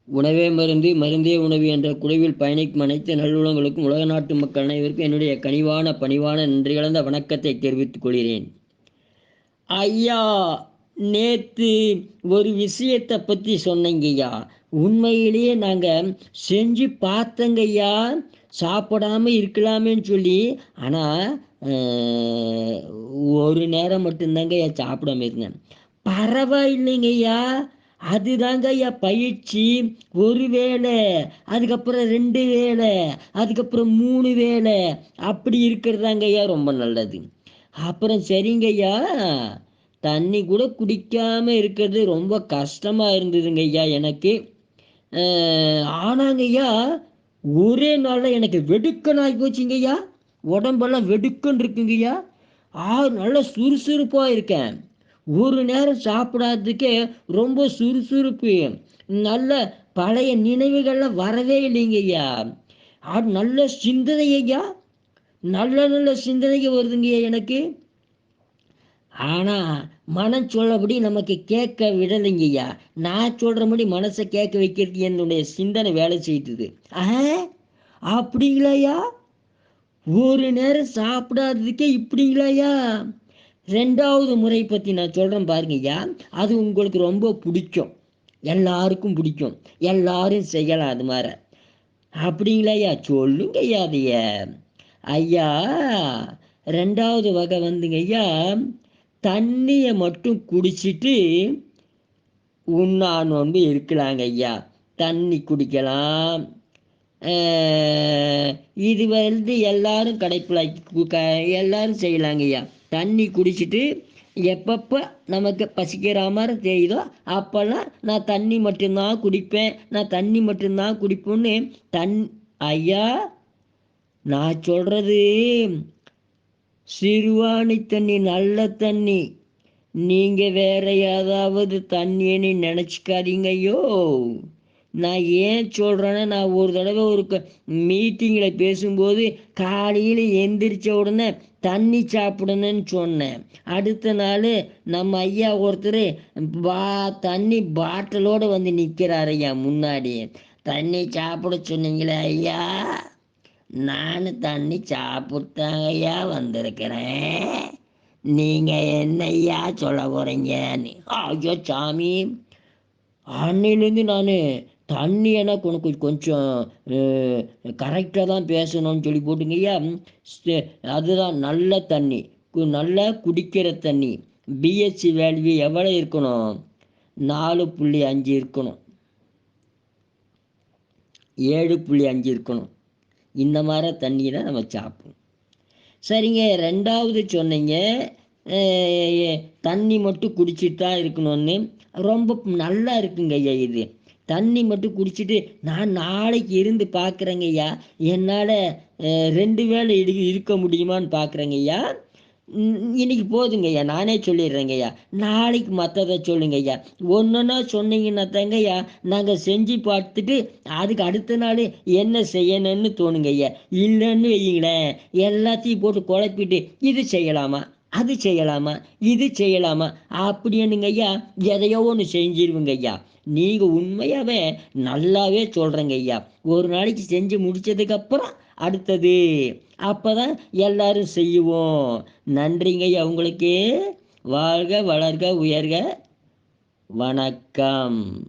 உணவே மருந்து மருந்தே உணவு என்ற குழுவில் பயணிக்கும் அனைத்து நல்லுள்ளங்களுக்கும் உலக நாட்டு மக்கள் அனைவருக்கும் என்னுடைய கனிவான பணிவான நன்றி கலந்த வணக்கத்தை தெரிவித்துக் கொள்கிறேன். ஐயா, நேத்து ஒரு விஷயத்தை பற்றி சொன்னீங்கய்யா. உண்மையிலேயே நாங்கள் செஞ்சு பார்த்தங்கய்யா, சாப்பிடாம இருக்கலாமேன்னு சொல்லி. ஆனால் ஒரு நேரம் மட்டும்தாங்க ஐயா சாப்பிடாம இருந்தேன். பரவாயில்லைங்கய்யா, அதுதாங்க ஐயா பயிற்சி. ஒரு வேளை, அதுக்கப்புறம் 2 வேளை, அதுக்கப்புறம் 3 வேளை, அப்படி இருக்கிறதாங்க ஐயா ரொம்ப நல்லது. அப்புறம் சரிங்க ஐயா, தண்ணி கூட குடிக்காம இருக்கிறது ரொம்ப கஷ்டமா இருந்ததுங்க ஐயா எனக்கு. ஆனாங்க ஐயா, ஒரே நாள்ல எனக்கு வெடுக்கனாகி போச்சுங்க ஐயா. உடம்பெல்லாம் வெடுக்குன்னு இருக்குங்க ஐயா. நல்ல சுறுசுறுப்பாக இருக்கேன். ஒரு நேரம் சாப்பிடாததுக்கே ரொம்ப சுறுசுறுப்பு. நல்ல பழைய நினைவுகள்லாம் வரவே இல்லைங்க ஐயா. நல்ல சிந்தனை ஐயா, நல்ல நல்ல சிந்தனைக்கு வருதுங்கய்யா எனக்கு. ஆனால் மனம் சொல்லபடி நமக்கு கேட்க விடலைங்கய்யா. நான் சொல்கிறபடி மனசை கேட்க வைக்கிறதுக்கு என்னுடைய சிந்தனை வேலை செய்யுது. அப்படிங்களாயா? ஒரு நேரம் சாப்பிடாததுக்கே இப்படிங்களாயா? 2வது முறை பற்றி நான் சொல்கிறேன் பாருங்கய்யா. அது உங்களுக்கு ரொம்ப பிடிக்கும், எல்லாருக்கும் பிடிக்கும், எல்லாரும் செய்யலாம் அது மாதிரி. அப்படிங்களாயா? சொல்லுங்க ஐயா அதைய. ஐயா, 2வது வகை வந்துங்க ஐயா, தண்ணியை மட்டும் குடிச்சிட்டு உண்ணான்னு இருக்கலாங்க ஐயா. தண்ணி குடிக்கலாம். இது எல்லாரும் எல்லாரும் செய்யலாங்க ஐயா. தண்ணி குடிச்சிட்டு எப்பப்போ நமக்கு பசிக்கிற மாதிரி தெரியுதோ அப்போல்லாம் நான் தண்ணி மட்டும்தான் குடிப்பேன், நான் தண்ணி மட்டும்தான் குடிப்பேன்னு ஐயா, நான் சொல்கிறது சிறுவாணி தண்ணி, நல்ல தண்ணி. நீங்கள் வேற ஏதாவது தண்ணின்னு நினச்சிக்காதீங்க ஐயோ. நான் ஏன் சொல்கிறேன்னா, நான் ஒரு தடவை ஒரு மீட்டிங்கில் பேசும்போது காலையில் எந்திரிச்ச உடனே தண்ணி சாப்பிடணுன்னு சொன்னேன். அடுத்த நாள் நம்ம ஐயா ஒருத்தர் தண்ணி பாட்டிலோடு வந்து நிற்கிறார் ஐயா முன்னாடி. தண்ணி சாப்பிட சொன்னீங்களே ஐயா, நான் தண்ணி சாப்பிட்டாங்க ஐயா வந்திருக்கிறேன், நீங்கள் என்னையா சொல்ல போகிறீங்கன்னு. ஐயோ சாமி, அன்னையிலேருந்து நான் தண்ணி எனக்கு உனக்கு கொஞ்சம் கரெக்டாக தான் பேசணும்னு சொல்லி போட்டுங்கய்யா. அதுதான் நல்ல தண்ணி, நல்லா குடிக்கிற தண்ணி. பிஹெச்சி வேல்யூ எவ்வளோ இருக்கணும்? 4.5 இருக்கணும், 7.5 இருக்கணும். இந்த மாதிரி தண்ணி தான் நம்ம சாப்பிடணும். சரிங்க. 2வது சொன்னீங்க தண்ணி மட்டும் குடிச்சிட்டு தான் இருக்கணும்னு. ரொம்ப நல்லா இருக்குங்க ஐயா. இது தண்ணி மட்டும் குடிச்சிட்டு நான் நாளைக்கு இருந்து பார்க்குறேங்க ஐயா. என்னால் 2 வேளை இருக்க முடியுமான்னு பார்க்குறேங்க ஐயா. இன்னைக்கு போதுங்க ஐயா, நானே சொல்லிடுறேங்க ஐயா. நாளைக்கு மற்றதை சொல்லுங்க ஐயா. ஒன்றுன்னா சொன்னீங்கன்னா தாங்க ஐயா நாங்கள் செஞ்சு பார்த்துட்டு அதுக்கு அடுத்த நாள் என்ன செய்யணும்னு தோணுங்க ஐயா. இல்லைன்னு வையுங்களேன், எல்லாத்தையும் போட்டு குழப்பிட்டு இது செய்யலாமா, அது செய்யலாமா, இது செய்யலாமா அப்படின்னுங்க ஐயா எதையோ ஒன்று செஞ்சிருவுங்க ஐயா. நீங்கள் உண்மையாகவே நல்லாவே சொல்கிறேங்க ஐயா. ஒரு நாளைக்கு செஞ்சு முடித்ததுக்கப்புறம் அடுத்தது, அப்போ தான் எல்லாரும் செய்வோம். நன்றிங்க ஐயா உங்களுக்கு. வாழ்க வளர்க உயர்க. வணக்கம்.